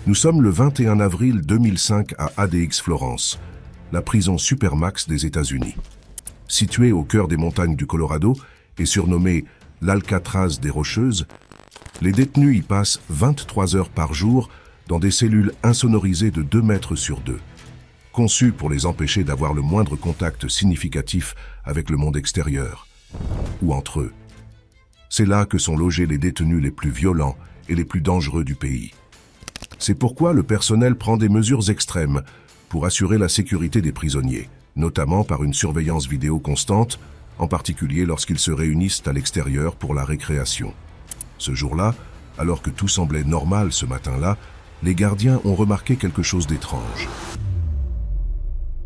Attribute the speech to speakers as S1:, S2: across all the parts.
S1: Nous sommes le 21 avril 2005 à ADX Florence, la prison Supermax des États-Unis. Située au cœur des montagnes du Colorado et surnommée l'Alcatraz des Rocheuses, les détenus y passent 23 heures par jour dans des cellules insonorisées de 2 mètres sur 2, conçues pour les empêcher d'avoir le moindre contact significatif avec le monde extérieur, ou entre eux. C'est là que sont logés les détenus les plus violents et les plus dangereux du pays. C'est pourquoi le personnel prend des mesures extrêmes pour assurer la sécurité des prisonniers, notamment par une surveillance vidéo constante, en particulier lorsqu'ils se réunissent à l'extérieur pour la récréation. Ce jour-là, alors que tout semblait normal ce matin-là, les gardiens ont remarqué quelque chose d'étrange.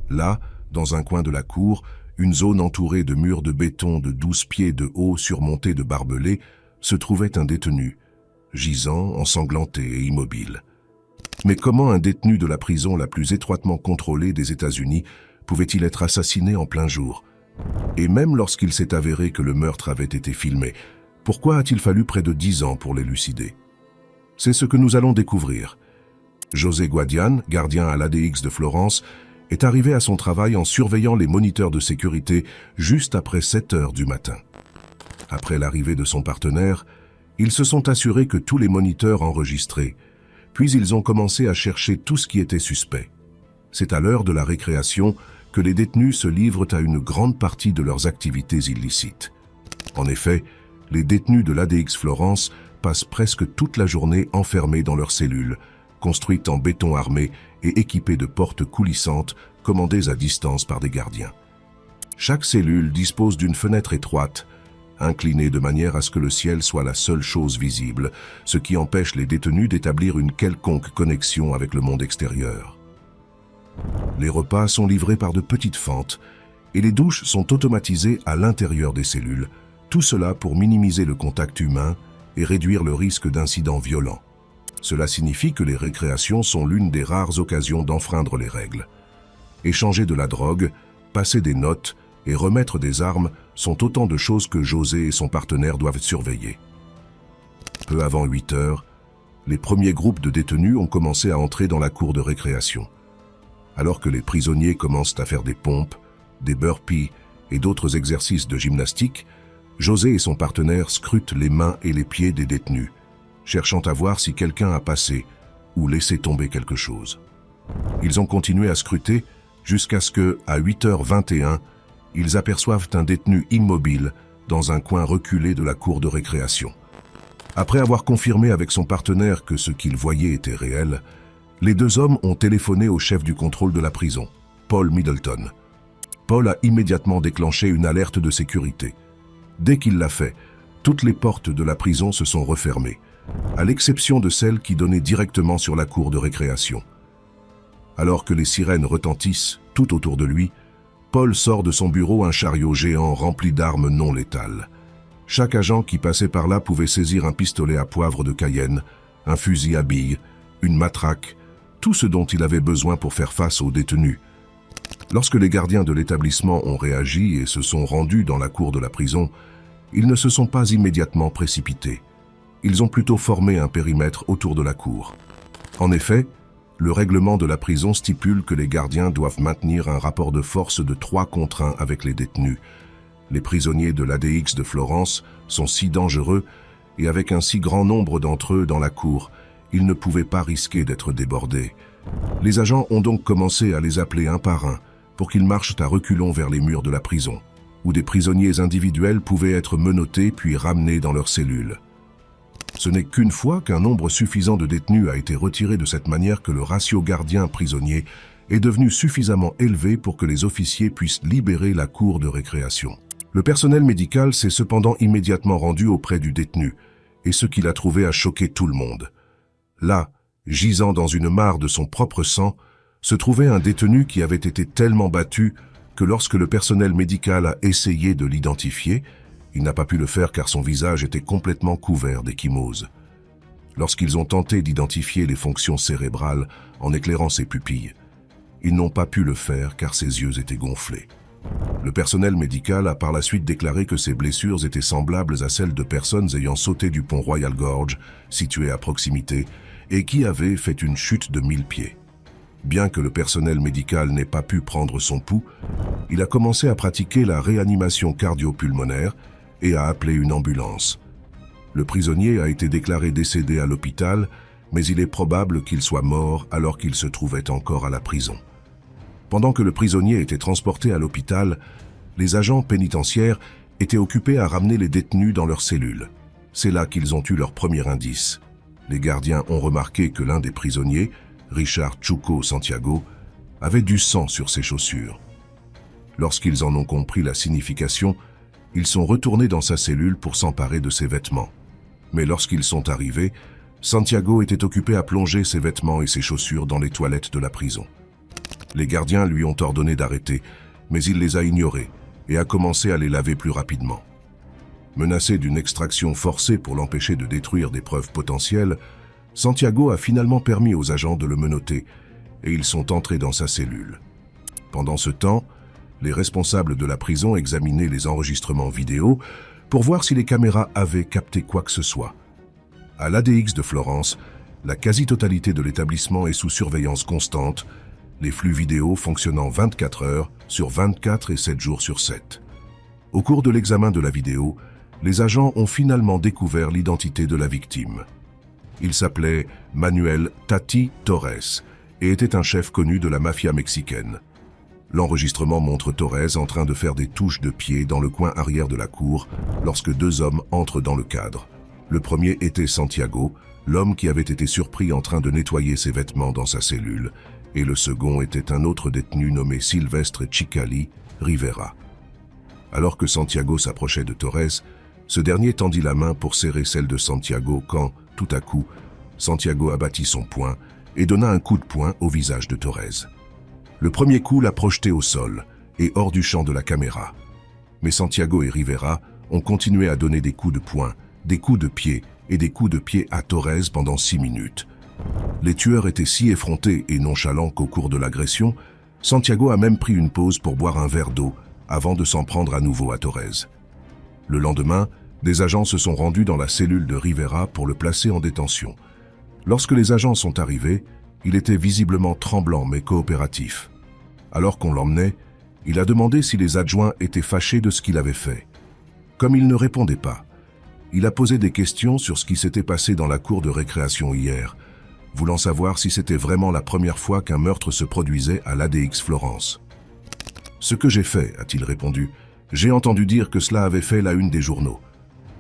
S1: Là, dans un coin de la cour, une zone entourée de murs de béton de 12 pieds de haut surmontés de barbelés, se trouvait un détenu, gisant, ensanglanté et immobile. Mais comment un détenu de la prison la plus étroitement contrôlée des États-Unis pouvait-il être assassiné en plein jour? Et même lorsqu'il s'est avéré que le meurtre avait été filmé, pourquoi a-t-il fallu près de 10 ans pour l'élucider? C'est ce que nous allons découvrir. José Guadian, gardien à l'ADX de Florence, est arrivé à son travail en surveillant les moniteurs de sécurité juste après 7 heures du matin. Après l'arrivée de son partenaire, ils se sont assurés que tous les moniteurs enregistraient, puis ils ont commencé à chercher tout ce qui était suspect. C'est à l'heure de la récréation que les détenus se livrent à une grande partie de leurs activités illicites. En effet, les détenus de l'ADX Florence passent presque toute la journée enfermés dans leurs cellules, construites en béton armé et équipées de portes coulissantes commandées à distance par des gardiens. Chaque cellule dispose d'une fenêtre étroite, inclinée de manière à ce que le ciel soit la seule chose visible, ce qui empêche les détenus d'établir une quelconque connexion avec le monde extérieur. Les repas sont livrés par de petites fentes et les douches sont automatisées à l'intérieur des cellules, tout cela pour minimiser le contact humain et réduire le risque d'incidents violents. Cela signifie que les récréations sont l'une des rares occasions d'enfreindre les règles. Échanger de la drogue, passer des notes et remettre des armes sont autant de choses que José et son partenaire doivent surveiller. Peu avant 8 heures, les premiers groupes de détenus ont commencé à entrer dans la cour de récréation. Alors que les prisonniers commencent à faire des pompes, des burpees et d'autres exercices de gymnastique, José et son partenaire scrutent les mains et les pieds des détenus, cherchant à voir si quelqu'un a passé ou laissé tomber quelque chose. Ils ont continué à scruter jusqu'à ce que, à 8h21, ils aperçoivent un détenu immobile dans un coin reculé de la cour de récréation. Après avoir confirmé avec son partenaire que ce qu'ils voyaient était réel, les 2 hommes ont téléphoné au chef du contrôle de la prison, Paul Middleton. Paul a immédiatement déclenché une alerte de sécurité. Dès qu'il l'a fait, toutes les portes de la prison se sont refermées, à l'exception de celle qui donnait directement sur la cour de récréation. Alors que les sirènes retentissent tout autour de lui, Paul sort de son bureau un chariot géant rempli d'armes non létales. Chaque agent qui passait par là pouvait saisir un pistolet à poivre de Cayenne, un fusil à billes, une matraque, tout ce dont il avait besoin pour faire face aux détenus. Lorsque les gardiens de l'établissement ont réagi et se sont rendus dans la cour de la prison, ils ne se sont pas immédiatement précipités. Ils ont plutôt formé un périmètre autour de la cour. En effet, le règlement de la prison stipule que les gardiens doivent maintenir un rapport de force de 3 contre 1 avec les détenus. Les prisonniers de l'ADX de Florence sont si dangereux et avec un si grand nombre d'entre eux dans la cour, ils ne pouvaient pas risquer d'être débordés. Les agents ont donc commencé à les appeler un par un pour qu'ils marchent à reculons vers les murs de la prison, où des prisonniers individuels pouvaient être menottés puis ramenés dans leurs cellules. Ce n'est qu'une fois qu'un nombre suffisant de détenus a été retiré de cette manière que le ratio gardien-prisonnier est devenu suffisamment élevé pour que les officiers puissent libérer la cour de récréation. Le personnel médical s'est cependant immédiatement rendu auprès du détenu, et ce qu'il a trouvé a choqué tout le monde. Là, gisant dans une mare de son propre sang, se trouvait un détenu qui avait été tellement battu que lorsque le personnel médical a essayé de l'identifier, il n'a pas pu le faire car son visage était complètement couvert d'ecchymose. Lorsqu'ils ont tenté d'identifier les fonctions cérébrales en éclairant ses pupilles, ils n'ont pas pu le faire car ses yeux étaient gonflés. Le personnel médical a par la suite déclaré que ces blessures étaient semblables à celles de personnes ayant sauté du pont Royal Gorge, situé à proximité, et qui avait fait une chute de 1000 pieds. Bien que le personnel médical n'ait pas pu prendre son pouls, il a commencé à pratiquer la réanimation cardio-pulmonaire et a appelé une ambulance. Le prisonnier a été déclaré décédé à l'hôpital, mais il est probable qu'il soit mort alors qu'il se trouvait encore à la prison. Pendant que le prisonnier était transporté à l'hôpital, les agents pénitentiaires étaient occupés à ramener les détenus dans leurs cellules. C'est là qu'ils ont eu leur premier indice. Les gardiens ont remarqué que l'un des prisonniers, Richard Chuco Santiago, avait du sang sur ses chaussures. Lorsqu'ils en ont compris la signification, ils sont retournés dans sa cellule pour s'emparer de ses vêtements. Mais lorsqu'ils sont arrivés, Santiago était occupé à plonger ses vêtements et ses chaussures dans les toilettes de la prison. Les gardiens lui ont ordonné d'arrêter, mais il les a ignorés et a commencé à les laver plus rapidement. Menacé d'une extraction forcée pour l'empêcher de détruire des preuves potentielles, Santiago a finalement permis aux agents de le menotter et ils sont entrés dans sa cellule. Pendant ce temps, les responsables de la prison examinaient les enregistrements vidéo pour voir si les caméras avaient capté quoi que ce soit. À l'ADX de Florence, la quasi-totalité de l'établissement est sous surveillance constante, les flux vidéo fonctionnant 24 heures sur 24 et 7 jours sur 7. Au cours de l'examen de la vidéo, les agents ont finalement découvert l'identité de la victime. Il s'appelait Manuel Tati Torres et était un chef connu de la mafia mexicaine. L'enregistrement montre Torres en train de faire des touches de pied dans le coin arrière de la cour lorsque deux hommes entrent dans le cadre. Le premier était Santiago, l'homme qui avait été surpris en train de nettoyer ses vêtements dans sa cellule, et le second était un autre détenu nommé Silvestre Chicali Rivera. Alors que Santiago s'approchait de Torres, ce dernier tendit la main pour serrer celle de Santiago quand, tout à coup, Santiago abattit son poing et donna un coup de poing au visage de Torres. Le premier coup l'a projeté au sol et hors du champ de la caméra. Mais Santiago et Rivera ont continué à donner des coups de poing, des coups de pied et des coups de pied à Torres pendant 6 minutes. Les tueurs étaient si effrontés et nonchalants qu'au cours de l'agression, Santiago a même pris une pause pour boire un verre d'eau avant de s'en prendre à nouveau à Torres. Le lendemain, des agents se sont rendus dans la cellule de Rivera pour le placer en détention. Lorsque les agents sont arrivés, il était visiblement tremblant mais coopératif. Alors qu'on l'emmenait, il a demandé si les adjoints étaient fâchés de ce qu'il avait fait. Comme il ne répondait pas, il a posé des questions sur ce qui s'était passé dans la cour de récréation hier, voulant savoir si c'était vraiment la première fois qu'un meurtre se produisait à l'ADX Florence. « Ce que j'ai fait, a-t-il répondu, j'ai entendu dire que cela avait fait la une des journaux. »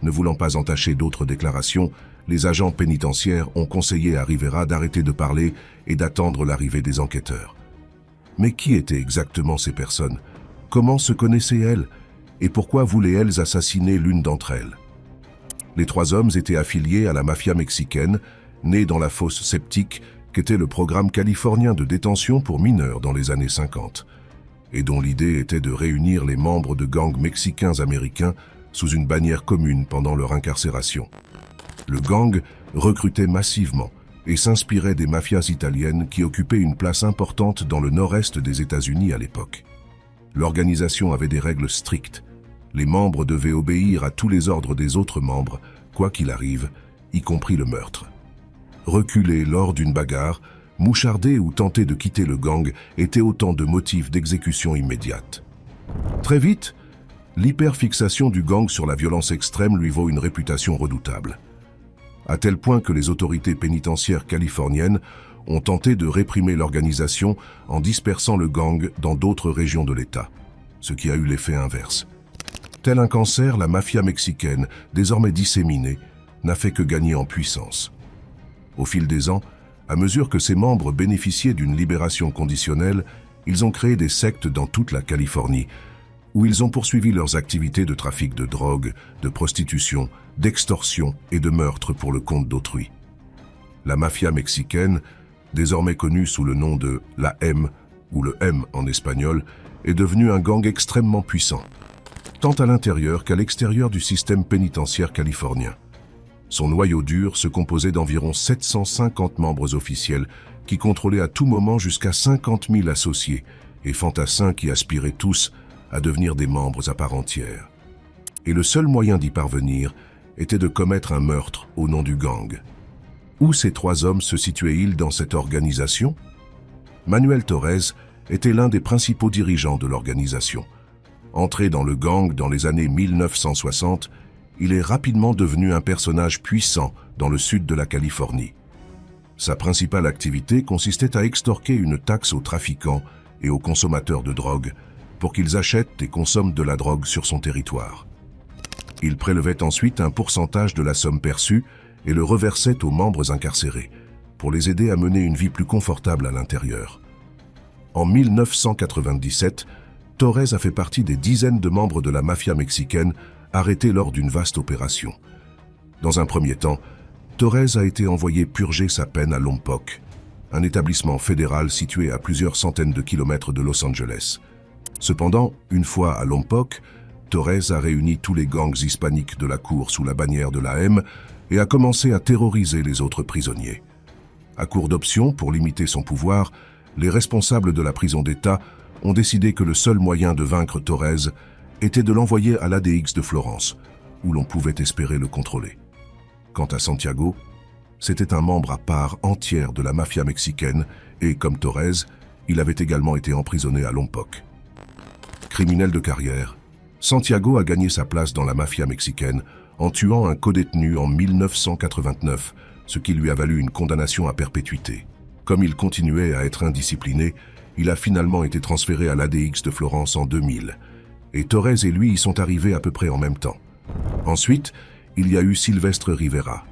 S1: Ne voulant pas entacher d'autres déclarations, les agents pénitentiaires ont conseillé à Rivera d'arrêter de parler et d'attendre l'arrivée des enquêteurs. Mais qui étaient exactement ces personnes? Comment se connaissaient-elles? Et pourquoi voulaient-elles assassiner l'une d'entre elles? Les 3 hommes étaient affiliés à la mafia mexicaine, née dans la fosse septique qu'était le programme californien de détention pour mineurs dans les années 50, et dont l'idée était de réunir les membres de gangs mexicains américains sous une bannière commune pendant leur incarcération. Le gang recrutait massivement et s'inspirait des mafias italiennes qui occupaient une place importante dans le nord-est des États-Unis à l'époque. L'organisation avait des règles strictes. Les membres devaient obéir à tous les ordres des autres membres, quoi qu'il arrive, y compris le meurtre. Reculer lors d'une bagarre, moucharder ou tenter de quitter le gang étaient autant de motifs d'exécution immédiate. Très vite, l'hyperfixation du gang sur la violence extrême lui vaut une réputation redoutable. À tel point que les autorités pénitentiaires californiennes ont tenté de réprimer l'organisation en dispersant le gang dans d'autres régions de l'État, ce qui a eu l'effet inverse. Tel un cancer, la mafia mexicaine, désormais disséminée, n'a fait que gagner en puissance. Au fil des ans, à mesure que ses membres bénéficiaient d'une libération conditionnelle, ils ont créé des sectes dans toute la Californie, où ils ont poursuivi leurs activités de trafic de drogue, de prostitution, d'extorsion et de meurtre pour le compte d'autrui. La mafia mexicaine, désormais connue sous le nom de la M, ou le M en espagnol, est devenue un gang extrêmement puissant, tant à l'intérieur qu'à l'extérieur du système pénitentiaire californien. Son noyau dur se composait d'environ 750 membres officiels qui contrôlaient à tout moment jusqu'à 50 000 associés et fantassins qui aspiraient tous à devenir des membres à part entière. Et le seul moyen d'y parvenir était de commettre un meurtre au nom du gang. Où ces trois hommes se situaient-ils dans cette organisation? Manuel Torres était l'un des principaux dirigeants de l'organisation. Entré dans le gang dans les années 1960, il est rapidement devenu un personnage puissant dans le sud de la Californie. Sa principale activité consistait à extorquer une taxe aux trafiquants et aux consommateurs de drogue pour qu'ils achètent et consomment de la drogue sur son territoire. Il prélevait ensuite un pourcentage de la somme perçue et le reversait aux membres incarcérés pour les aider à mener une vie plus confortable à l'intérieur. En 1997, Torres a fait partie des dizaines de membres de la mafia mexicaine arrêtés lors d'une vaste opération. Dans un premier temps, Torres a été envoyé purger sa peine à Lompoc, un établissement fédéral situé à plusieurs centaines de kilomètres de Los Angeles. Cependant, une fois à Lompoc, Torres a réuni tous les gangs hispaniques de la cour sous la bannière de la M et a commencé à terroriser les autres prisonniers. À court d'options pour limiter son pouvoir, les responsables de la prison d'État ont décidé que le seul moyen de vaincre Torres était de l'envoyer à l'ADX de Florence, où l'on pouvait espérer le contrôler. Quant à Santiago, c'était un membre à part entière de la mafia mexicaine et, comme Torres, il avait également été emprisonné à Lompoc. Criminel de carrière, Santiago a gagné sa place dans la mafia mexicaine en tuant un codétenu en 1989, ce qui lui a valu une condamnation à perpétuité. Comme il continuait à être indiscipliné, il a finalement été transféré à l'ADX de Florence en 2000, et Torres et lui y sont arrivés à peu près en même temps. Ensuite, il y a eu Silvestre Rivera.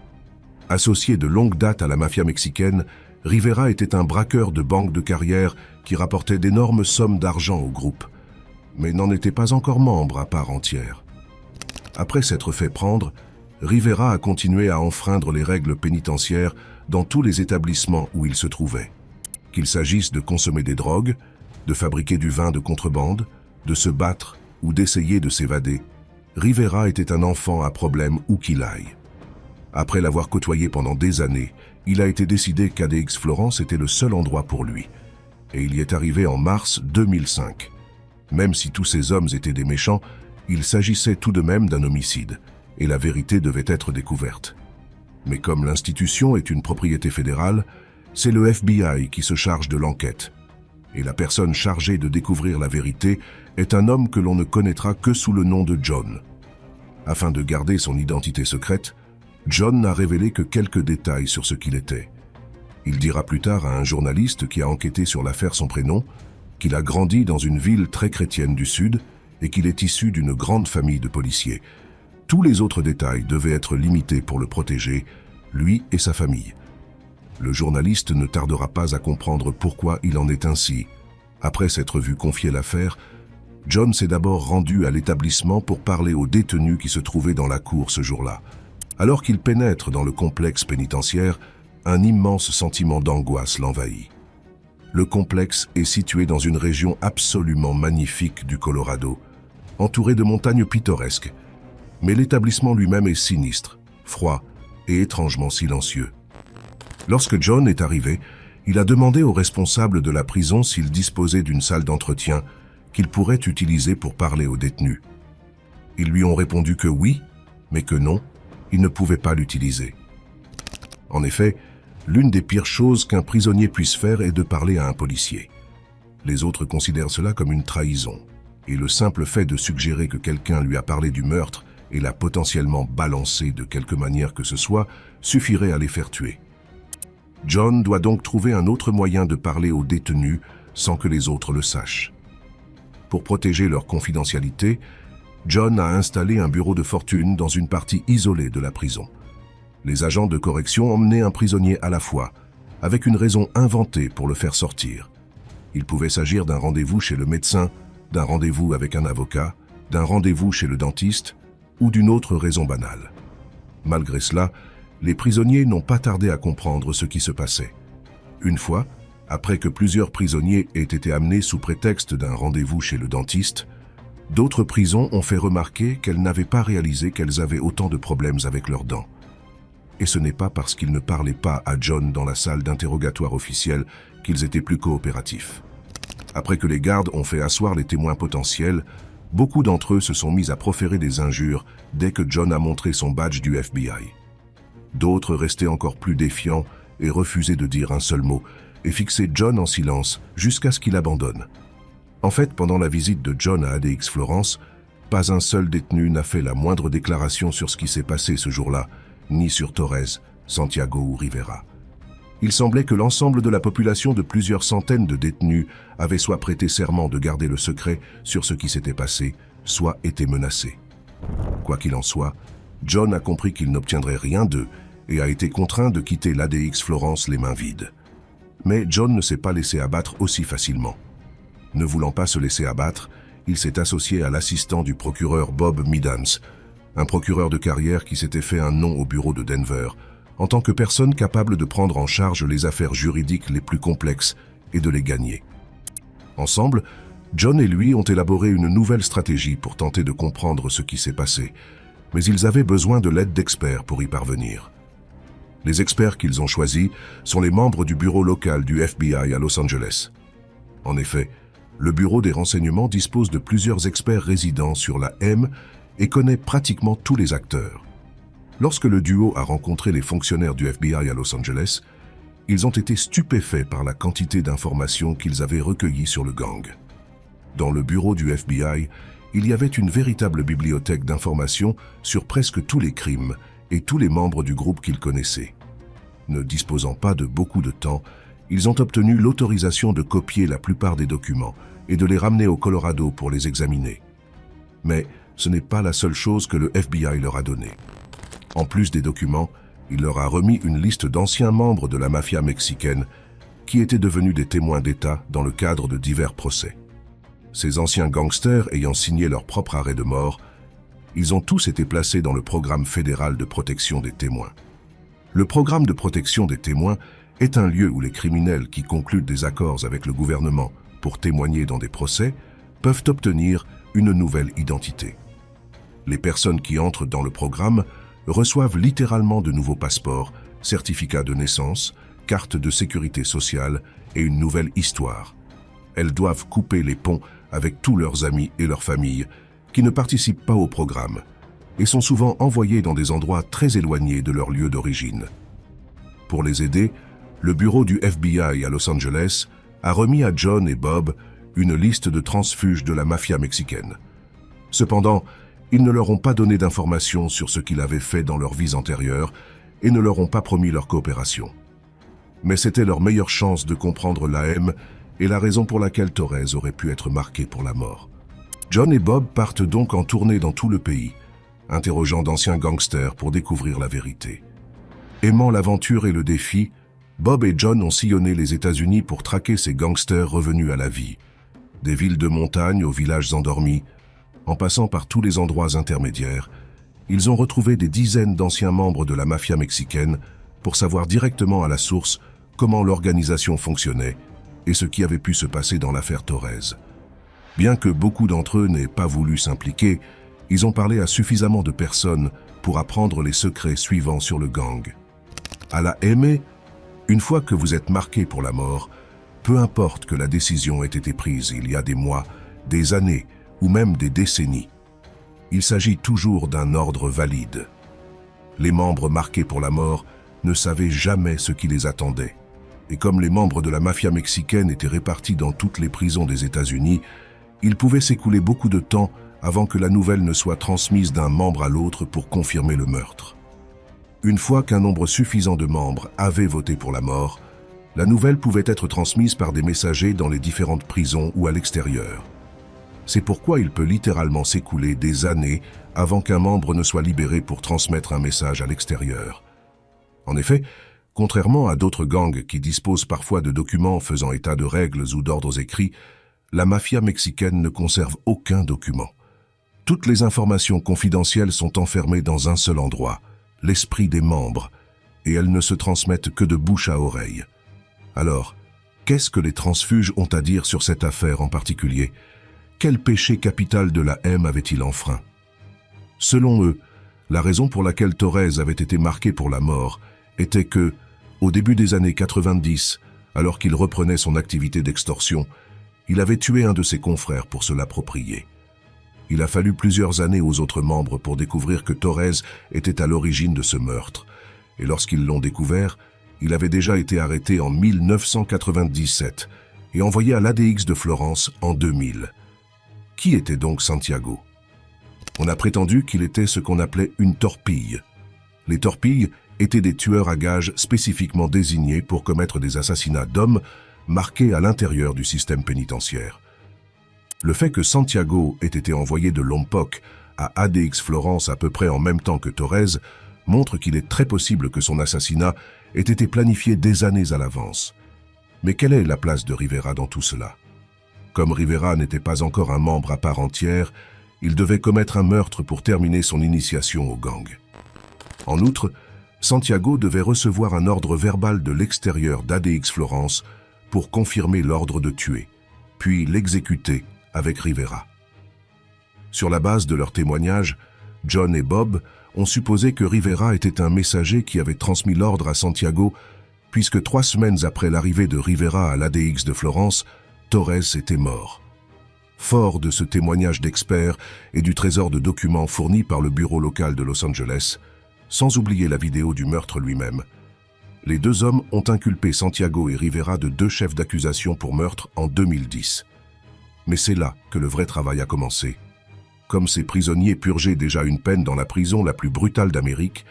S1: Associé de longue date à la mafia mexicaine, Rivera était un braqueur de banque de carrière qui rapportait d'énormes sommes d'argent au groupe, mais n'en était pas encore membre à part entière. Après s'être fait prendre, Rivera a continué à enfreindre les règles pénitentiaires dans tous les établissements où il se trouvait. Qu'il s'agisse de consommer des drogues, de fabriquer du vin de contrebande, de se battre ou d'essayer de s'évader, Rivera était un enfant à problème où qu'il aille. Après l'avoir côtoyé pendant des années, il a été décidé qu'ADX Florence était le seul endroit pour lui, et il y est arrivé en mars 2005. Même si tous ces hommes étaient des méchants, il s'agissait tout de même d'un homicide, et la vérité devait être découverte. Mais comme l'institution est une propriété fédérale, c'est le FBI qui se charge de l'enquête. Et la personne chargée de découvrir la vérité est un homme que l'on ne connaîtra que sous le nom de John. Afin de garder son identité secrète, John n'a révélé que quelques détails sur ce qu'il était. Il dira plus tard à un journaliste qui a enquêté sur l'affaire son prénom, qu'il a grandi dans une ville très chrétienne du Sud et qu'il est issu d'une grande famille de policiers. Tous les autres détails devaient être limités pour le protéger, lui et sa famille. Le journaliste ne tardera pas à comprendre pourquoi il en est ainsi. Après s'être vu confier l'affaire, John s'est d'abord rendu à l'établissement pour parler aux détenus qui se trouvaient dans la cour ce jour-là. Alors qu'il pénètre dans le complexe pénitentiaire, un immense sentiment d'angoisse l'envahit. Le complexe est situé dans une région absolument magnifique du Colorado, entourée de montagnes pittoresques, mais l'établissement lui-même est sinistre, froid et étrangement silencieux. Lorsque John est arrivé, il a demandé aux responsables de la prison s'ils disposaient d'une salle d'entretien qu'ils pourraient utiliser pour parler aux détenus. Ils lui ont répondu que oui, mais que non, ils ne pouvaient pas l'utiliser. En effet, l'une des pires choses qu'un prisonnier puisse faire est de parler à un policier. Les autres considèrent cela comme une trahison, et le simple fait de suggérer que quelqu'un lui a parlé du meurtre et l'a potentiellement balancé de quelque manière que ce soit, suffirait à les faire tuer. John doit donc trouver un autre moyen de parler aux détenus sans que les autres le sachent. Pour protéger leur confidentialité, John a installé un bureau de fortune dans une partie isolée de la prison. Les agents de correction emmenaient un prisonnier à la fois, avec une raison inventée pour le faire sortir. Il pouvait s'agir d'un rendez-vous chez le médecin, d'un rendez-vous avec un avocat, d'un rendez-vous chez le dentiste ou d'une autre raison banale. Malgré cela, les prisonniers n'ont pas tardé à comprendre ce qui se passait. Une fois, après que plusieurs prisonniers aient été amenés sous prétexte d'un rendez-vous chez le dentiste, d'autres prisons ont fait remarquer qu'elles n'avaient pas réalisé qu'elles avaient autant de problèmes avec leurs dents. Et ce n'est pas parce qu'ils ne parlaient pas à John dans la salle d'interrogatoire officielle qu'ils étaient plus coopératifs. Après que les gardes ont fait asseoir les témoins potentiels, beaucoup d'entre eux se sont mis à proférer des injures dès que John a montré son badge du FBI. D'autres restaient encore plus défiants et refusaient de dire un seul mot, et fixaient John en silence jusqu'à ce qu'il abandonne. En fait, pendant la visite de John à ADX Florence, pas un seul détenu n'a fait la moindre déclaration sur ce qui s'est passé ce jour-là, ni sur Torres, Santiago ou Rivera. Il semblait que l'ensemble de la population de plusieurs centaines de détenus avait soit prêté serment de garder le secret sur ce qui s'était passé, soit été menacé. Quoi qu'il en soit, John a compris qu'il n'obtiendrait rien d'eux et a été contraint de quitter l'ADX Florence les mains vides. Mais John ne s'est pas laissé abattre aussi facilement. Ne voulant pas se laisser abattre, il s'est associé à l'assistant du procureur Bob Midans, un procureur de carrière qui s'était fait un nom au bureau de Denver, en tant que personne capable de prendre en charge les affaires juridiques les plus complexes et de les gagner. Ensemble, John et lui ont élaboré une nouvelle stratégie pour tenter de comprendre ce qui s'est passé, mais ils avaient besoin de l'aide d'experts pour y parvenir. Les experts qu'ils ont choisis sont les membres du bureau local du FBI à Los Angeles. En effet, le bureau des renseignements dispose de plusieurs experts résidents sur la M et connaît pratiquement tous les acteurs. Lorsque le duo a rencontré les fonctionnaires du FBI à Los Angeles, ils ont été stupéfaits par la quantité d'informations qu'ils avaient recueillies sur le gang. Dans le bureau du FBI, il y avait une véritable bibliothèque d'informations sur presque tous les crimes et tous les membres du groupe qu'ils connaissaient. Ne disposant pas de beaucoup de temps, ils ont obtenu l'autorisation de copier la plupart des documents et de les ramener au Colorado pour les examiner. Mais ce n'est pas la seule chose que le FBI leur a donnée. En plus des documents, il leur a remis une liste d'anciens membres de la mafia mexicaine qui étaient devenus des témoins d'État dans le cadre de divers procès. Ces anciens gangsters ayant signé leur propre arrêt de mort, ils ont tous été placés dans le programme fédéral de protection des témoins. Le programme de protection des témoins est un lieu où les criminels qui concluent des accords avec le gouvernement pour témoigner dans des procès peuvent obtenir une nouvelle identité. Les personnes qui entrent dans le programme reçoivent littéralement de nouveaux passeports, certificats de naissance, cartes de sécurité sociale et une nouvelle histoire. Elles doivent couper les ponts avec tous leurs amis et leurs familles qui ne participent pas au programme et sont souvent envoyés dans des endroits très éloignés de leur lieu d'origine. Pour les aider, le bureau du FBI à Los Angeles a remis à John et Bob une liste de transfuges de la mafia mexicaine. Cependant, ils ne leur ont pas donné d'informations sur ce qu'ils avaient fait dans leurs vies antérieures et ne leur ont pas promis leur coopération. Mais c'était leur meilleure chance de comprendre l'AM et la raison pour laquelle Torres aurait pu être marqué pour la mort. John et Bob partent donc en tournée dans tout le pays, interrogeant d'anciens gangsters pour découvrir la vérité. Aimant l'aventure et le défi, Bob et John ont sillonné les États-Unis pour traquer ces gangsters revenus à la vie, des villes de montagne aux villages endormis. En passant par tous les endroits intermédiaires, ils ont retrouvé des dizaines d'anciens membres de la mafia mexicaine pour savoir directement à la source comment l'organisation fonctionnait et ce qui avait pu se passer dans l'affaire Torres. Bien que beaucoup d'entre eux n'aient pas voulu s'impliquer, ils ont parlé à suffisamment de personnes pour apprendre les secrets suivants sur le gang. À la ME, une fois que vous êtes marqué pour la mort, peu importe que la décision ait été prise il y a des mois, des années, ou même des décennies. Il s'agit toujours d'un ordre valide. Les membres marqués pour la mort ne savaient jamais ce qui les attendait. Et comme les membres de la mafia mexicaine étaient répartis dans toutes les prisons des États-Unis, il pouvait s'écouler beaucoup de temps avant que la nouvelle ne soit transmise d'un membre à l'autre pour confirmer le meurtre. Une fois qu'un nombre suffisant de membres avait voté pour la mort, la nouvelle pouvait être transmise par des messagers dans les différentes prisons ou à l'extérieur. C'est pourquoi il peut littéralement s'écouler des années avant qu'un membre ne soit libéré pour transmettre un message à l'extérieur. En effet, contrairement à d'autres gangs qui disposent parfois de documents faisant état de règles ou d'ordres écrits, la mafia mexicaine ne conserve aucun document. Toutes les informations confidentielles sont enfermées dans un seul endroit, l'esprit des membres, et elles ne se transmettent que de bouche à oreille. Alors, qu'est-ce que les transfuges ont à dire sur cette affaire en particulier ? Quel péché capital de la M avait-il enfreint? Selon eux, la raison pour laquelle Torres avait été marqué pour la mort était que, au début des années 90, alors qu'il reprenait son activité d'extorsion, il avait tué un de ses confrères pour se l'approprier. Il a fallu plusieurs années aux autres membres pour découvrir que Torres était à l'origine de ce meurtre, et lorsqu'ils l'ont découvert, il avait déjà été arrêté en 1997 et envoyé à l'ADX de Florence en 2000. Qui était donc Santiago? On a prétendu qu'il était ce qu'on appelait une torpille. Les torpilles étaient des tueurs à gages spécifiquement désignés pour commettre des assassinats d'hommes marqués à l'intérieur du système pénitentiaire. Le fait que Santiago ait été envoyé de Lompoc à ADX Florence à peu près en même temps que Torres montre qu'il est très possible que son assassinat ait été planifié des années à l'avance. Mais quelle est la place de Rivera dans tout cela? Comme Rivera n'était pas encore un membre à part entière, il devait commettre un meurtre pour terminer son initiation au gang. En outre, Santiago devait recevoir un ordre verbal de l'extérieur d'ADX Florence pour confirmer l'ordre de tuer, puis l'exécuter avec Rivera. Sur la base de leurs témoignages, John et Bob ont supposé que Rivera était un messager qui avait transmis l'ordre à Santiago, puisque 3 semaines après l'arrivée de Rivera à l'ADX de Florence, Torres était mort. Fort de ce témoignage d'experts et du trésor de documents fournis par le bureau local de Los Angeles, sans oublier la vidéo du meurtre lui-même, les 2 hommes ont inculpé Santiago et Rivera de 2 chefs d'accusation pour meurtre en 2010. Mais c'est là que le vrai travail a commencé. Comme ces prisonniers purgeaient déjà une peine dans la prison la plus brutale d'Amérique,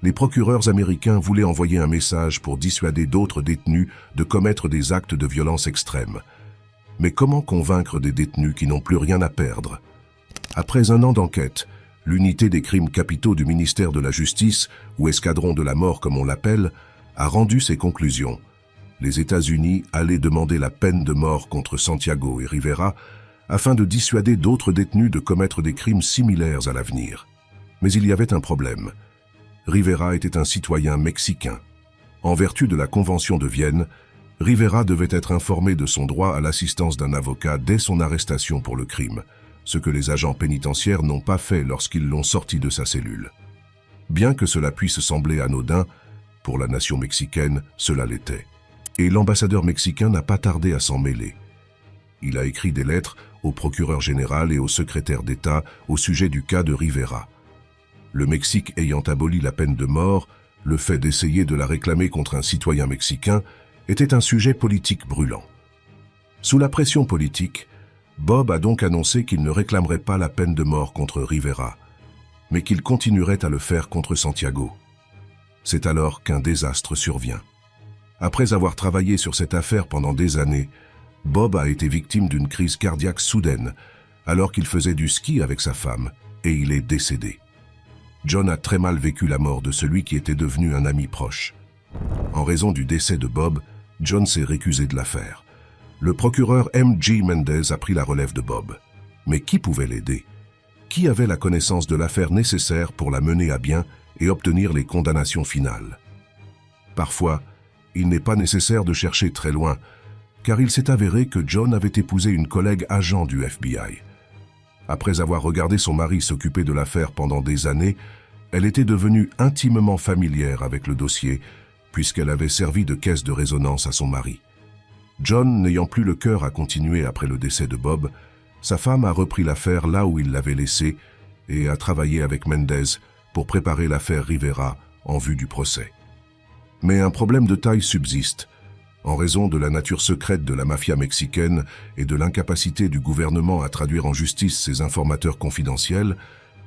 S1: les procureurs américains voulaient envoyer un message pour dissuader d'autres détenus de commettre des actes de violence extrême. Mais comment convaincre des détenus qui n'ont plus rien à perdre? Après 1 an d'enquête, l'unité des crimes capitaux du ministère de la Justice, ou escadron de la mort comme on l'appelle, a rendu ses conclusions. Les États-Unis allaient demander la peine de mort contre Santiago et Rivera afin de dissuader d'autres détenus de commettre des crimes similaires à l'avenir. Mais il y avait un problème. Rivera était un citoyen mexicain. En vertu de la Convention de Vienne, Rivera devait être informé de son droit à l'assistance d'un avocat dès son arrestation pour le crime, ce que les agents pénitentiaires n'ont pas fait lorsqu'ils l'ont sorti de sa cellule. Bien que cela puisse sembler anodin, pour la nation mexicaine, cela l'était. Et l'ambassadeur mexicain n'a pas tardé à s'en mêler. Il a écrit des lettres au procureur général et au secrétaire d'État au sujet du cas de Rivera. Le Mexique ayant aboli la peine de mort, le fait d'essayer de la réclamer contre un citoyen mexicain était un sujet politique brûlant. Sous la pression politique, Bob a donc annoncé qu'il ne réclamerait pas la peine de mort contre Rivera, mais qu'il continuerait à le faire contre Santiago. C'est alors qu'un désastre survient. Après avoir travaillé sur cette affaire pendant des années, Bob a été victime d'une crise cardiaque soudaine, alors qu'il faisait du ski avec sa femme, et il est décédé. John a très mal vécu la mort de celui qui était devenu un ami proche. En raison du décès de Bob, John s'est récusé de l'affaire. Le procureur M.G. Mendez a pris la relève de Bob. Mais qui pouvait l'aider? Qui avait la connaissance de l'affaire nécessaire pour la mener à bien et obtenir les condamnations finales? Parfois, il n'est pas nécessaire de chercher très loin, car il s'est avéré que John avait épousé une collègue agent du FBI. Après avoir regardé son mari s'occuper de l'affaire pendant des années, elle était devenue intimement familière avec le dossier, puisqu'elle avait servi de caisse de résonance à son mari. John, n'ayant plus le cœur à continuer après le décès de Bob, sa femme a repris l'affaire là où il l'avait laissée et a travaillé avec Mendez pour préparer l'affaire Rivera en vue du procès. Mais un problème de taille subsiste. En raison de la nature secrète de la mafia mexicaine et de l'incapacité du gouvernement à traduire en justice ses informateurs confidentiels,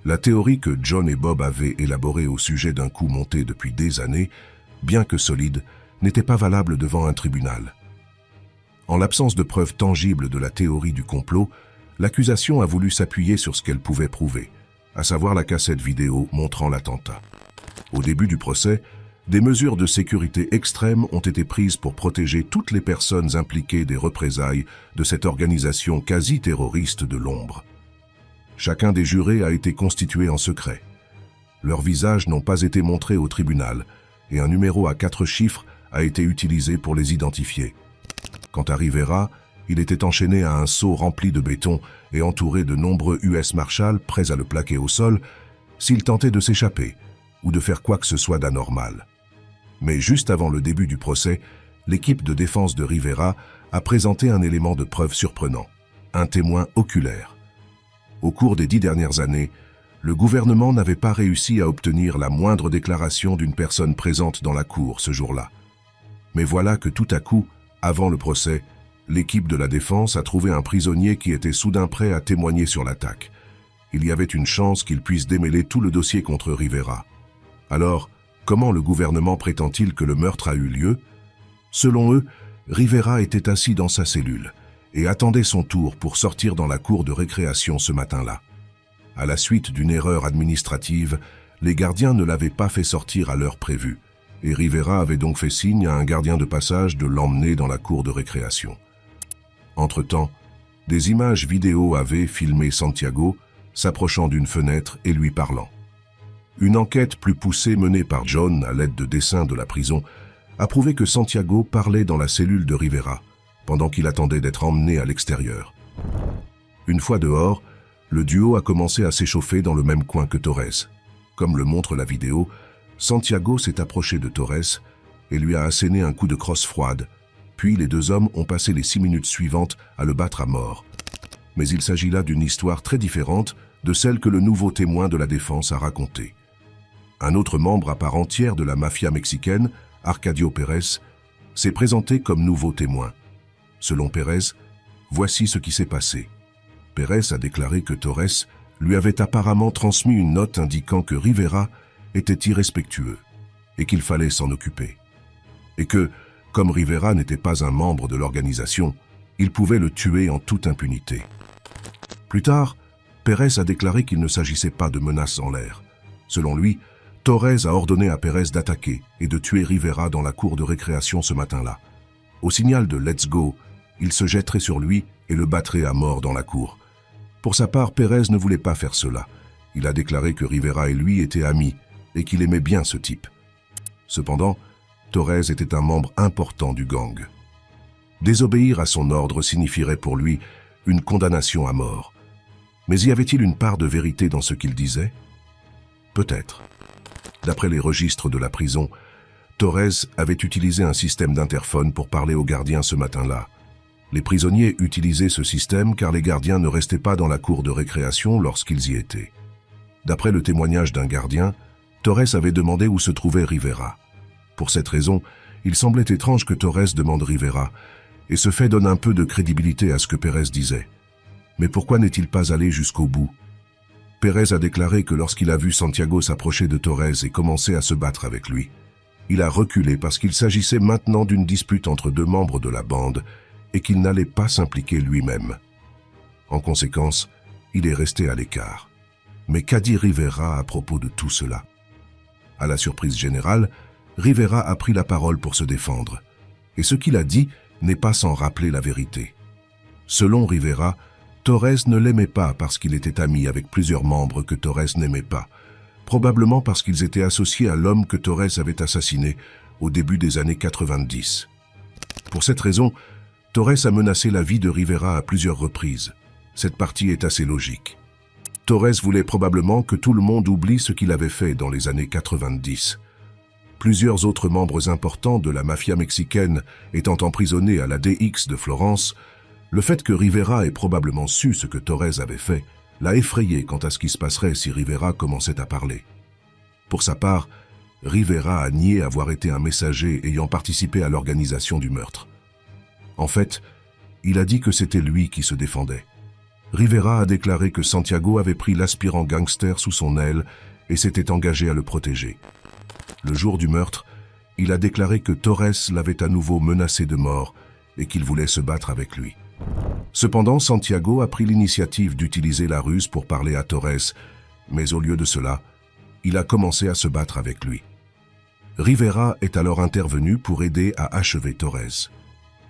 S1: la théorie que John et Bob avaient élaborée au sujet d'un coup monté depuis des années, bien que solide, n'était pas valable devant un tribunal. En l'absence de preuves tangibles de la théorie du complot, l'accusation a voulu s'appuyer sur ce qu'elle pouvait prouver, à savoir la cassette vidéo montrant l'attentat. Au début du procès, des mesures de sécurité extrêmes ont été prises pour protéger toutes les personnes impliquées des représailles de cette organisation quasi-terroriste de l'ombre. Chacun des jurés a été constitué en secret. Leurs visages n'ont pas été montrés au tribunal et un numéro à 4 chiffres a été utilisé pour les identifier. Quant à Rivera, il était enchaîné à un seau rempli de béton et entouré de nombreux US Marshals prêts à le plaquer au sol s'il tentait de s'échapper ou de faire quoi que ce soit d'anormal. Mais juste avant le début du procès, l'équipe de défense de Rivera a présenté un élément de preuve surprenant, un témoin oculaire. Au cours des 10 dernières années, le gouvernement n'avait pas réussi à obtenir la moindre déclaration d'une personne présente dans la cour ce jour-là. Mais voilà que tout à coup, avant le procès, l'équipe de la défense a trouvé un prisonnier qui était soudain prêt à témoigner sur l'attaque. Il y avait une chance qu'il puisse démêler tout le dossier contre Rivera. Alors, comment le gouvernement prétend-il que le meurtre a eu lieu? Selon eux, Rivera était assis dans sa cellule et attendait son tour pour sortir dans la cour de récréation ce matin-là. À la suite d'une erreur administrative, les gardiens ne l'avaient pas fait sortir à l'heure prévue, et Rivera avait donc fait signe à un gardien de passage de l'emmener dans la cour de récréation. Entre-temps, des images vidéo avaient filmé Santiago s'approchant d'une fenêtre et lui parlant. Une enquête plus poussée menée par John à l'aide de dessins de la prison a prouvé que Santiago parlait dans la cellule de Rivera, pendant qu'il attendait d'être emmené à l'extérieur. Une fois dehors, le duo a commencé à s'échauffer dans le même coin que Torres. Comme le montre la vidéo, Santiago s'est approché de Torres et lui a asséné un coup de crosse froide, puis les deux hommes ont passé les 6 minutes suivantes à le battre à mort. Mais il s'agit là d'une histoire très différente de celle que le nouveau témoin de la défense a racontée. Un autre membre à part entière de la mafia mexicaine, Arcadio Pérez, s'est présenté comme nouveau témoin. Selon Pérez, voici ce qui s'est passé. Pérez a déclaré que Torres lui avait apparemment transmis une note indiquant que Rivera était irrespectueux et qu'il fallait s'en occuper. Et que, comme Rivera n'était pas un membre de l'organisation, il pouvait le tuer en toute impunité. Plus tard, Pérez a déclaré qu'il ne s'agissait pas de menaces en l'air. Selon lui, Torres a ordonné à Pérez d'attaquer et de tuer Rivera dans la cour de récréation ce matin-là. Au signal de « Let's go », il se jetterait sur lui et le battrait à mort dans la cour. Pour sa part, Pérez ne voulait pas faire cela. Il a déclaré que Rivera et lui étaient amis et qu'il aimait bien ce type. Cependant, Torres était un membre important du gang. Désobéir à son ordre signifierait pour lui une condamnation à mort. Mais y avait-il une part de vérité dans ce qu'il disait? Peut-être. D'après les registres de la prison, Torres avait utilisé un système d'interphone pour parler aux gardiens ce matin-là. Les prisonniers utilisaient ce système car les gardiens ne restaient pas dans la cour de récréation lorsqu'ils y étaient. D'après le témoignage d'un gardien, Torres avait demandé où se trouvait Rivera. Pour cette raison, il semblait étrange que Torres demande Rivera, et ce fait donne un peu de crédibilité à ce que Pérez disait. Mais pourquoi n'est-il pas allé jusqu'au bout? Pérez a déclaré que lorsqu'il a vu Santiago s'approcher de Torres et commencer à se battre avec lui, il a reculé parce qu'il s'agissait maintenant d'une dispute entre deux membres de la bande et qu'il n'allait pas s'impliquer lui-même. En conséquence, il est resté à l'écart. Mais qu'a dit Rivera à propos de tout cela? À la surprise générale, Rivera a pris la parole pour se défendre. Et ce qu'il a dit n'est pas sans rappeler la vérité. Selon Rivera, Torres ne l'aimait pas parce qu'il était ami avec plusieurs membres que Torres n'aimait pas, probablement parce qu'ils étaient associés à l'homme que Torres avait assassiné au début des années 90. Pour cette raison, Torres a menacé la vie de Rivera à plusieurs reprises. Cette partie est assez logique. Torres voulait probablement que tout le monde oublie ce qu'il avait fait dans les années 90. Plusieurs autres membres importants de la mafia mexicaine étant emprisonnés à la DX de Florence, le fait que Rivera ait probablement su ce que Torres avait fait l'a effrayé quant à ce qui se passerait si Rivera commençait à parler. Pour sa part, Rivera a nié avoir été un messager ayant participé à l'organisation du meurtre. En fait, il a dit que c'était lui qui se défendait. Rivera a déclaré que Santiago avait pris l'aspirant gangster sous son aile et s'était engagé à le protéger. Le jour du meurtre, il a déclaré que Torres l'avait à nouveau menacé de mort et qu'il voulait se battre avec lui. Cependant, Santiago a pris l'initiative d'utiliser la ruse pour parler à Torres, mais au lieu de cela, il a commencé à se battre avec lui. Rivera est alors intervenu pour aider à achever Torres.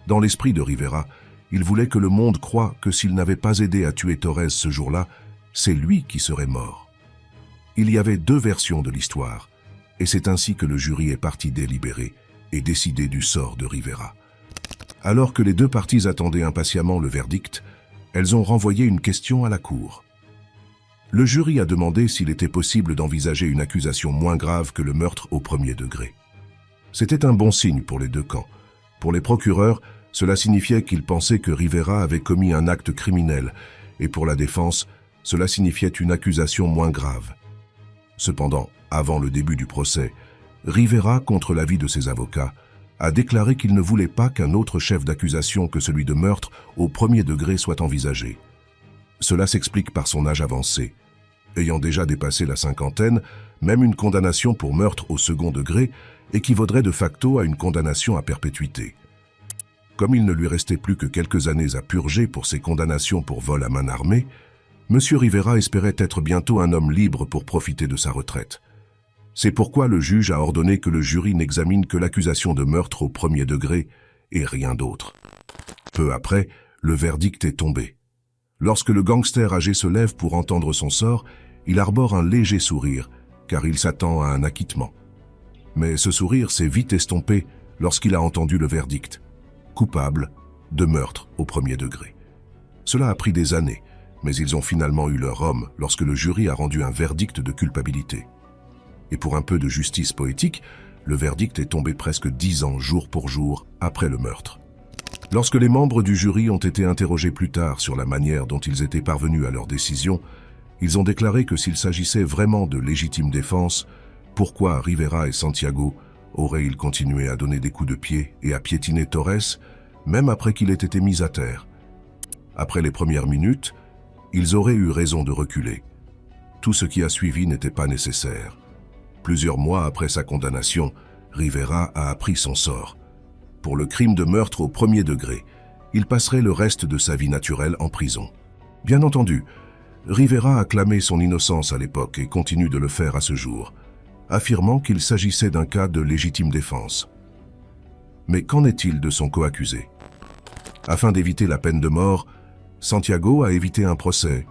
S1: Dans l'esprit de Rivera, il voulait que le monde croie que s'il n'avait pas aidé à tuer Torres ce jour-là, c'est lui qui serait mort. Il y avait deux versions de l'histoire, et c'est ainsi que le jury est parti délibérer et décider du sort de Rivera. Alors que les deux parties attendaient impatiemment le verdict, elles ont renvoyé une question à la cour. Le jury a demandé s'il était possible d'envisager une accusation moins grave que le meurtre au premier degré. C'était un bon signe pour les deux camps. Pour les procureurs, cela signifiait qu'ils pensaient que Rivera avait commis un acte criminel, et pour la défense, Cela signifiait une accusation moins grave. Cependant, avant le début du procès, Rivera, contre l'avis de ses avocats, a déclaré qu'il ne voulait pas qu'un autre chef d'accusation que celui de meurtre au premier degré soit envisagé. Cela s'explique par son âge avancé. Ayant déjà dépassé la cinquantaine, même une condamnation pour meurtre au second degré équivaudrait de facto à une condamnation à perpétuité. Comme il ne lui restait plus que quelques années à purger pour ses condamnations pour vol à main armée, M. Rivera espérait être bientôt un homme libre pour profiter de sa retraite. C'est pourquoi le juge a ordonné que le jury n'examine que l'accusation de meurtre au premier degré et rien d'autre. Peu après, le verdict est tombé. Lorsque le gangster âgé se lève pour entendre son sort, il arbore un léger sourire, car il s'attend à un acquittement. Mais ce sourire s'est vite estompé lorsqu'il a entendu le verdict. Coupable de meurtre au premier degré. Cela a pris des années, mais ils ont finalement eu leur homme lorsque le jury a rendu un verdict de culpabilité. Et pour un peu de justice poétique, le verdict est tombé presque 10 ans jour pour jour après le meurtre. Lorsque les membres du jury ont été interrogés plus tard sur la manière dont ils étaient parvenus à leur décision, ils ont déclaré que s'il s'agissait vraiment de légitime défense, pourquoi Rivera et Santiago auraient-ils continué à donner des coups de pied et à piétiner Torres, même après qu'il ait été mis à terre? Après les premières minutes, ils auraient eu raison de reculer. Tout ce qui a suivi n'était pas nécessaire. Plusieurs mois après sa condamnation, Rivera a appris son sort. Pour le crime de meurtre au premier degré, il passerait le reste de sa vie naturelle en prison. Bien entendu, Rivera a clamé son innocence à l'époque et continue de le faire à ce jour, affirmant qu'il s'agissait d'un cas de légitime défense. Mais qu'en est-il de son coaccusé? Afin d'éviter la peine de mort, Santiago a évité un procès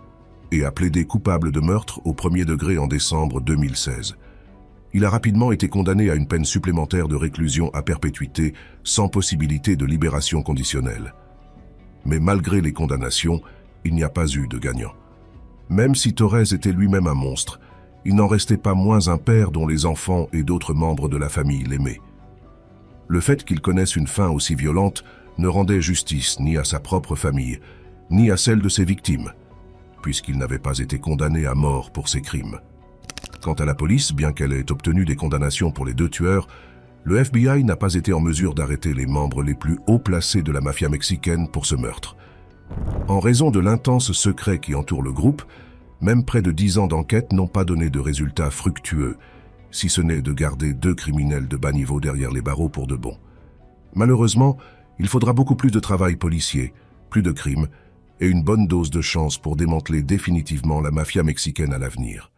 S1: et a plaidé coupable de meurtre au premier degré en décembre 2016. Il a rapidement été condamné à une peine supplémentaire de réclusion à perpétuité sans possibilité de libération conditionnelle. Mais malgré les condamnations, il n'y a pas eu de gagnant. Même si Torres était lui-même un monstre, il n'en restait pas moins un père dont les enfants et d'autres membres de la famille l'aimaient. Le fait qu'il connaisse une fin aussi violente ne rendait justice ni à sa propre famille, ni à celle de ses victimes, puisqu'il n'avait pas été condamné à mort pour ses crimes. Quant à la police, bien qu'elle ait obtenu des condamnations pour les 2 tueurs, le FBI n'a pas été en mesure d'arrêter les membres les plus haut placés de la mafia mexicaine pour ce meurtre. En raison de l'intense secret qui entoure le groupe, même près de 10 ans d'enquête n'ont pas donné de résultats fructueux, si ce n'est de garder 2 criminels de bas niveau derrière les barreaux pour de bon. Malheureusement, il faudra beaucoup plus de travail policier, plus de crimes et une bonne dose de chance pour démanteler définitivement la mafia mexicaine à l'avenir.